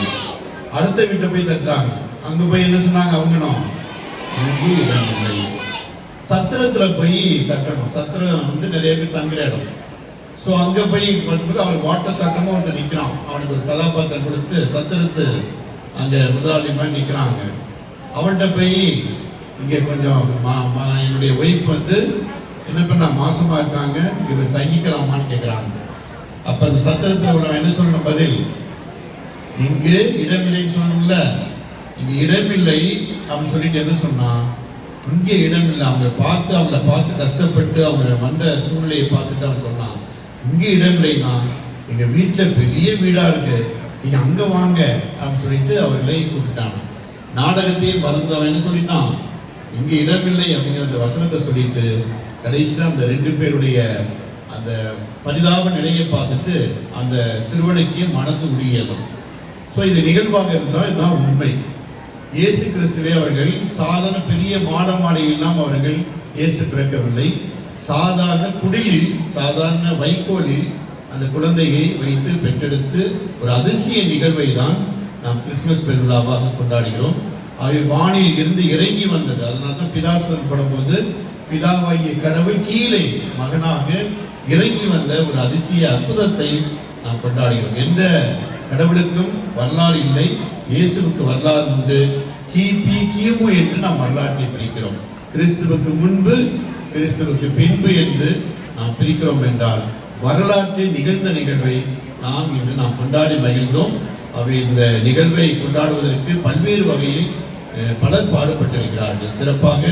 அடுத்த வீட்டை போய் தட்டுறாங்க. அங்க போய் என்ன சொன்னாங்க அவங்களும்? இங்கு இடம் இல்லை. சத்திரத்துல போய் தட்டணும். சத்திரம் நிறைய பேர் தங்குற இடம். ஸோ அங்க போய் பண்ணும்போது அவன் வாட்டர் சட்டமா ஒருத்தர் நிற்கிறான். அவனுக்கு ஒரு கதாபாத்திரம் கொடுத்து சத்திரத்து அங்க முதலாளி மாதிரி நிற்கிறாங்க. அவன்கிட்ட போய் இங்கே கொஞ்சம் என்னுடைய ஒய்ஃப் என்ன பண்ண மாசமா இருக்காங்க, இவர் தங்கிக்கலாமான்னு கேட்குறாங்க. அப்ப அந்த சத்திரத்தில் உள்ளவன் என்ன சொல்லணும் பதில்? இங்கு இடமில்லைன்னு சொல்லணும்ல. இங்க இடமில்லை அப்படின்னு சொல்லிட்டு என்ன சொன்னா, இங்கே இடமில்லை. அவங்கள பார்த்து கஷ்டப்பட்டு அவங்க வந்த சூழ்நிலையை பார்த்துட்டு அவன் சொன்னான், இங்கே இடமில்லை தான், எங்க வீட்டில் பெரிய வீடா இருக்கு, நீங்க அங்க வாங்க அப்படின்னு சொல்லிட்டு அவர்களை கூப்பிட்டாங்க. நாடகத்தையும் மறந்தவன் என்ன சொல்லிட்டான், இங்க இடமில்லை அப்படிங்கிற அந்த வசனத்தை சொல்லிட்டு கடைசியில் அந்த 2 பேருடைய அந்த பரிதாப நிலையை பார்த்துட்டு அந்த சிறுவனுக்கு மனது உரியதும். ஸோ இது நிகழ்வாக இருந்தால் இதுதான் உண்மை. இயேசு கிறிஸ்துவே அவர்கள் சாதாரண பெரிய மாட மாளிகையெல்லாம் அவர்கள் இயேசு பிறக்கவில்லை. சாதாரண குடிலில், சாதாரண வைக்கோலில் அந்த குழந்தையை வைத்து பெற்றெடுத்து ஒரு அதிசய நிகழ்வை தான் நாம் கிறிஸ்துமஸ் பெருவிழாவாக கொண்டாடுகிறோம். அவை வானில் இருந்து இறங்கி வந்தது. அதனால தான் பிதாசுரன் படும்போது பிதாவாகிய கடவுள் கீழே மகனாக இறங்கி வந்த ஒரு அதிசய அற்புதத்தை நாம் கொண்டாடுகிறோம். எந்த கடவுளுக்கும் வரலாறு இல்லை, இயேசுவுக்கு வரலாறு உண்டு. கிபி கிமு என்று நாம் வரலாற்றை பிரிக்கிறோம். கிறிஸ்துவுக்கு முன்பு, கிறிஸ்துவுக்கு பின்பு என்று நாம் பிரிக்கிறோம் என்றால் வரலாற்றில் நிகழ்ந்த நிகழ்வை நாம் கொண்டாடி மகிழ்ந்தோம். அவை இந்த நிகழ்வை கொண்டாடுவதற்கு பல்வேறு வகையில் பலர் பாடுபட்டிருக்கிறார்கள். சிறப்பாக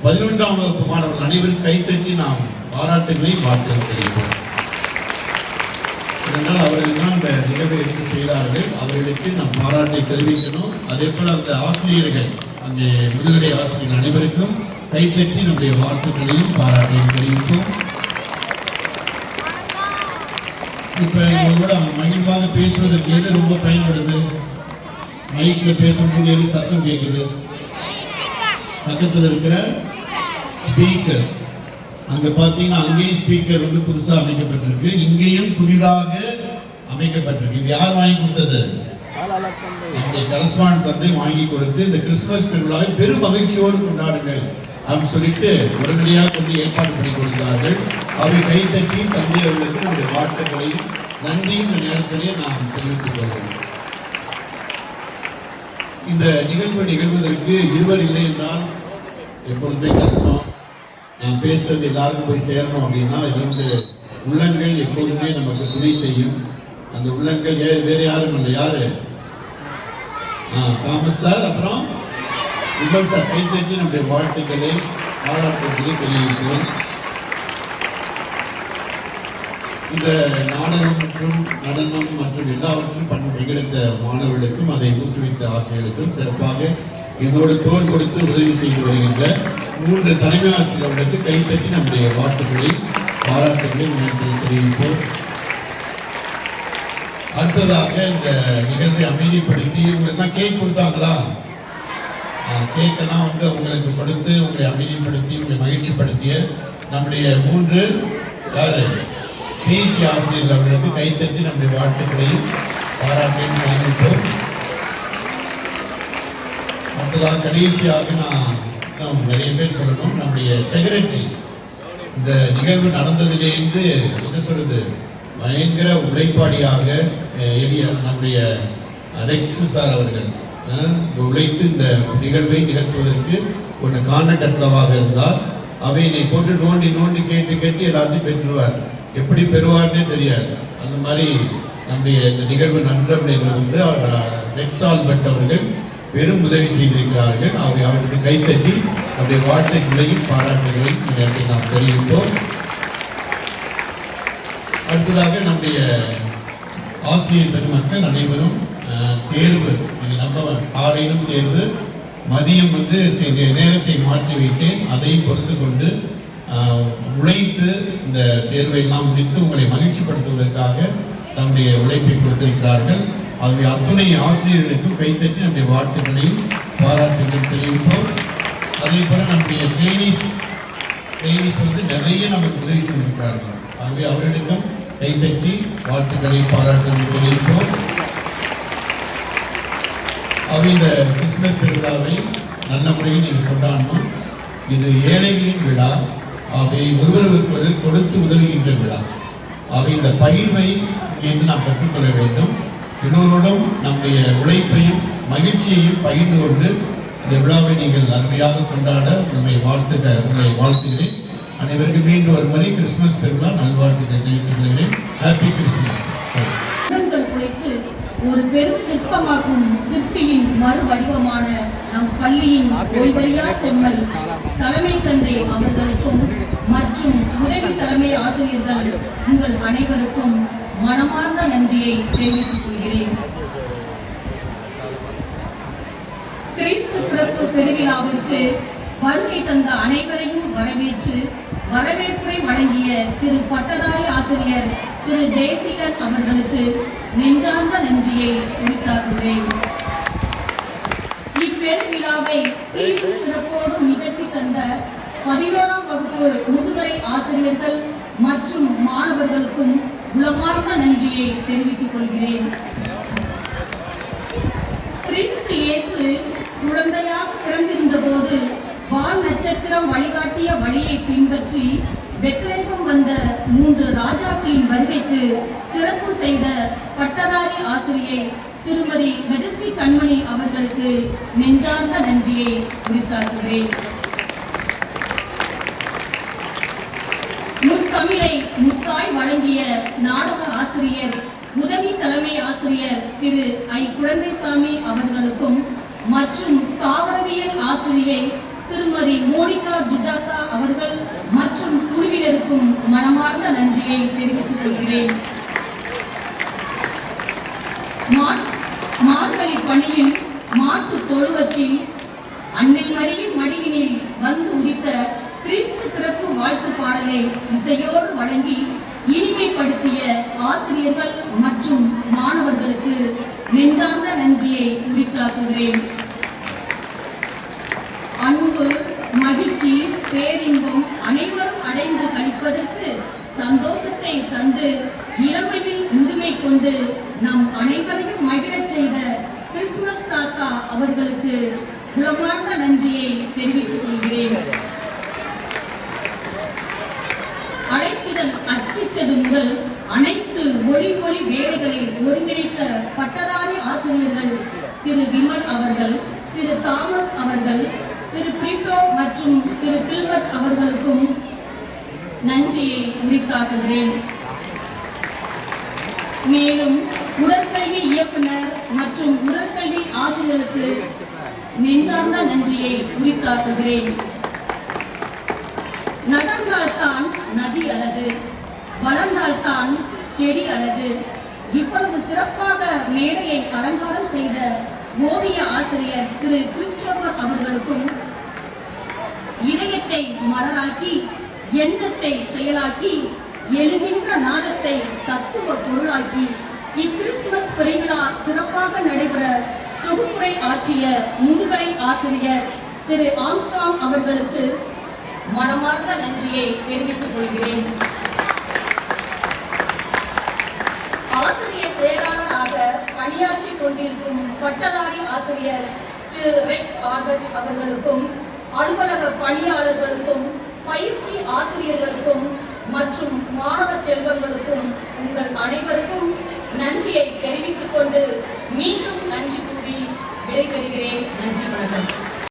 11ஆம் வகுப்பு மாணவர்கள் அனைவரும் கைத்தட்டி நாம் பாராட்டுகளை வாழ்த்து தெரிவிப்போம். இதனால் அவர்கள் தான் இந்த நிகழ்வை எடுத்து செய்கிறார்கள். அவர்களுக்கு நாம் பாராட்டை தெரிவிக்கணும். அதே போல அந்த ஆசிரியர்கள், அந்த முதுகலை ஆசிரியர்கள் அனைவருக்கும் கைத்தட்டி நம்முடைய வாழ்த்துக்களையும் பாராட்டையும் தெரிவிப்போம். இப்ப இவங்களோட மகிழ்வாக பேசுவதற்கு எது ரொம்ப பயன்படுது? மைக்ல பேசும்போது எது சத்தம் கேட்குது? பக்கத்தில் இருக்கிற ஸ்பீக்கர்ஸ். அங்க பாத்தீங்கன்னா அங்கேயும் ஸ்பீக்கர் புதுசா அமைக்கப்பட்டிருக்கு, இங்கேயும் புதிதாக அமைக்கப்பட்டிருக்கு. இது யார் வாங்கி கொடுத்தது? நம்முடைய கரஸ்பாண்ட் தந்தை வாங்கி கொடுத்து இந்த கிறிஸ்துமஸ் திருவிழாவை பெரும் மகிழ்ச்சியோடு கொண்டாடுங்கள் அப்படின்னு சொல்லிட்டு உடனடியாக கொண்டு ஏற்பாடு பண்ணி கொடுத்தார்கள். அவை கைத்தட்டி தந்தை அவர்களுக்கு நம்முடைய வாழ்த்துக்களையும் நன்றியும் இந்த நேரத்திலே நாம் தெரிவித்துக் கொள்கிறோம். இந்த நிகழ்வு நிகழ்வதற்கு இருவர் இல்லை என்றால் எப்பொழுதுமே கஷ்டம். நாம் பேசுறது எல்லாருக்கும் போய் சேரணும் அப்படின்னா 2 உள்ளங்கள் எப்போதுமே நமக்கு துணை செய்யும். அந்த உள்ளங்கள் வேறு யாரும் இல்லை. யாரு? தாமஸ் சார், அப்புறம் விமல் சார். கைத்தட்டி நம்முடைய வாழ்த்துக்களை பாராட்டுகளை தெரிவிக்கிறோம். இந்த நாடகம் மற்றும் நடனம் மற்றும் எல்லாவற்றும் பங்கெடுத்த மாணவர்களுக்கும் அதை ஊக்குவித்த ஆசிரியர்களுக்கும் சிறப்பாக இதோடு தோல் கொடுத்து உதவி செய்து வருகின்ற 3 தலைமை ஆசிரியர்களுக்கு கைத்தட்டி நம்முடைய வாழ்த்துக்களை பாராட்டுகளை தெரிவிப்போம். அடுத்ததாக இந்த நிகழ்வை அமைதிப்படுத்தி உங்களுக்குலாம் கேக் கொடுத்தாங்களா? கேக்கெல்லாம் வந்து உங்களுக்கு கொடுத்து உங்களை அமைதிப்படுத்தி உங்களை மகிழ்ச்சிப்படுத்திய நம்முடைய 3 யாரு பிடி ஆசிரியர்கள் அவர்களுக்கு கைத்தட்டி நம்முடைய வாழ்த்துக்களையும் பாராட்டையும் வழங்கிட்டோம். அடுத்ததாக கடைசியாக நான் நிறைய பேர் சொல்லணும். நம்முடைய செக்ரட்டரி இந்த நிகழ்வு நடந்ததிலேருந்து என்ன சொல்றது பயங்கர உழைப்பாளியாக எளிய நம்முடைய ரெக்ஸ் சார் அவர்கள் உழைத்து இந்த நிகழ்வை நிகழ்த்துவதற்கு ஒரு காரணகர்த்தாவாக இருந்தால் அவையினை போட்டு நோண்டி நோண்டி கேட்டு எல்லாத்தையும் பெற்றுவார். எப்படி பெறுவார்னே தெரியாது. அந்த மாதிரி நம்முடைய இந்த நிகழ்வு நன்றவர்களுக்கு வந்து ரெக்ஸ் ஆல்பர்ட் அவர்கள் பெரும் உதவி செய்திருக்கிறார்கள். அவர்களுக்கு கைத்தட்டி நம்முடைய வாழ்த்துக்களையும் பாராட்டுகளையும் இன்றைக்கு நாம் தெரிவிப்போம். அடுத்ததாக நம்முடைய ஆசிரியர் பெருமக்கள் அனைவரும் தேர்வு நம்ம காலையிலும் தேர்வு, மதியம் வந்து நேரத்தை மாற்றி வைத்தேன். அதை பொறுத்து கொண்டு உழைத்து இந்த தேர்வை எல்லாம் முடித்து உங்களை மகிழ்ச்சிப்படுத்துவதற்காக நம்முடைய உழைப்பை கொடுத்திருக்கிறார்கள். ஆகவே அத்துணை ஆசிரியர்களுக்கும் கைத்தட்டி நம்முடைய வாழ்த்துக்களையும் பாராட்டுகளையும் தெரிவிப்போம். அதே போல நம்முடைய ட்ரெயினிஸ் வந்து நிறைய நமக்கு உதவி செய்திருக்கிறார்கள். ஆகவே அவர்களுக்கும் கைத்தட்டி வாழ்த்துக்களை பாராட்டுகளையும் தெரிவிப்போம். ஆகவே இந்த கிறிஸ்துமஸ் பெருவிழாவை நல்ல முறையில் நீங்கள் கொண்டாடணும். இது ஏழைகளின் விழா. அவை ஒருவருக்கு கொடுத்து உதவுகின்ற விழா. அவை இந்த பகிர்வை இங்கிருந்து நாம் கற்றுக்கொள்ள வேண்டும். எல்லோரோடும் நம்முடைய உழைப்பையும் மகிழ்ச்சியையும் பகிர்ந்து கொண்டு இந்த விழாவை நீங்கள் அருமையாக கொண்டாட உங்களை வாழ்த்துகிறேன். அனைவருக்கும் மீண்டும் ஒரு முறை கிறிஸ்துமஸ் பெருவிழா நல்வாழ்த்துக்களை தெரிவித்துக் கொள்கிறேன். Happy Christmas. உழைத்து ஒரு பெரும் சிற்பமாகும் சிற்பியின் மறு வடிவமான நம் பள்ளியின் ஓய்வறியா செம்மல் தலைமை தந்தை அவர்களுக்கும் மற்றும் உதவி தலைமை ஆசிரியர்கள் உங்கள் அனைவருக்கும் மனமார்ந்த நன்றியை தெரிவித்துக் கொள்கிறேன். கிறிஸ்து பிறப்பு பெருவிழாவிற்கு வருகை தந்த அனைவரையும் வரவேற்று வரவேற்புரை வழங்கிய திரு பட்டதாரி ஆசிரியர் திரு ஜெயசீலன் அவர்களுக்கு நெஞ்சார்ந்த நன்றியை உரித்தாக்குகிறேன். இப்பெருவிழாவை சீரும் சிறப்போடும் நிகழ்த்தி தந்த 11ஆம் வகுப்பு முதுகலை ஆசிரியர்கள் மற்றும் மாணவர்களுக்கும் உளமார்ந்த நன்றியை தெரிவித்துக் கொள்கிறேன். கிறிஸ்து இயேசு குழந்தையாக பிறந்திருந்த போது வான் நட்சத்திரம் வழிகாட்டிய வழியை பின்பற்றி பெத்லகேம் வந்த 3 ராஜாக்களின் வருகைக்கு சிறப்பு செய்த பட்டதாரி ஆசிரியை திருமதி மெஜஸ்டி கண்மணி அவர்களுக்கு நெஞ்சார்ந்த நன்றியை உரித்தாக்குகிறேன். முத்தமிழை முத்தாய் வழங்கிய நாடக ஆசிரியர் உதவி தலைமை ஆசிரியர் திரு ஐ குழந்தைசாமி அவர்களுக்கும் மற்றும் தாவரவியல் ஆசிரியை திருமதி மோனிகா ஜுஜாதா அவர்கள் மற்றும் குழுவினருக்கும் மனமார்ந்த நன்றியை தெரிவித்துக் கொள்கிறேன். மார்கழி பணியில் மாட்டு தொழுவத்தில் அன்னை மரியின் மடியினில் வந்து உதித்த கிறிஸ்து பிறப்பு வாழ்த்து பாடலை இசையோடு வழங்கி இனிமைப்படுத்திய ஆசிரியர்கள் மற்றும் மாணவர்களுக்கு நெஞ்சார்ந்த நன்றியை உரித்தாக்குகிறேன். அன்பு, மகிழ்ச்சி, பேரின்பம் அனைவரும் அடைந்து கழிப்பதற்கு சந்தோஷத்தை தந்து இளமையில் முதுமை கொண்டு நம் அனைவரையும் மகிழச் செய்த கிறிஸ்துமஸ் தாத்தா அவர்களுக்கு உளமார்ந்த நன்றியை தெரிவித்துக் கொள்கிறேன். அழைப்பிதழ் அச்சிட்டது முதல் அனைத்து ஒளி வேலைகளை ஒருங்கிணைத்த பட்டதாரி ஆசிரியர்கள் திரு விமல் அவர்கள், திரு தாமஸ் அவர்கள், திரு பிரிட்டோ மற்றும் திரு கில்பர்ட் அவர்களுக்கும் நன்றியை உரித்தாக்குகிறேன். மேலும் உடற்கல்வி இயக்குனர் மற்றும் உடற்கல்வி ஆசிரியருக்கு நெஞ்சார்ந்த நன்றியை உரித்தாக்குகிறேன். நகர்ந்தால்தான் நதி அழகு, வளர்ந்தால்தான் செடி அழகு. இவ்வளவு சிறப்பாக மேடையை அலங்காரம் செய்த ஓவிய ஆசிரியர் திரு கிறிஸ்டோபர் அவர்களுக்கும் இதயத்தை மலராக்கி எண்ணத்தை செயலாக்கி எழுகின்ற நாதத்தை தத்துவ பொருளாக்கி இக்கிறிஸ்துமஸ் பெருவிழா சிறப்பாக நடைபெற தொகுப்புரை ஆற்றிய முதுகலை ஆசிரியர் திரு ஆம்ஸ்ட்ராங் அவர்களுக்கு மனமார்ந்த நன்றியை தெரிவித்துக் கொள்கிறேன். ஆசிரியர் செயலாளராக பணியாற்றிக் கொண்டிருக்கும் பட்டதாரி ஆசிரியர் திரு ரெக்ஸ் ஆர்பர்ட் அவர்களுக்கும் அலுவலக பணியாளர்களுக்கும் பயிற்சி ஆசிரியர்களுக்கும் மற்றும் மாணவ செல்வங்களுக்கும் உங்கள் அனைவருக்கும் நன்றியை தெரிவித்துக் கொண்டு மீண்டும் நன்றி கூறி விடைபெறுகிறேன். நன்றி, வணக்கம்.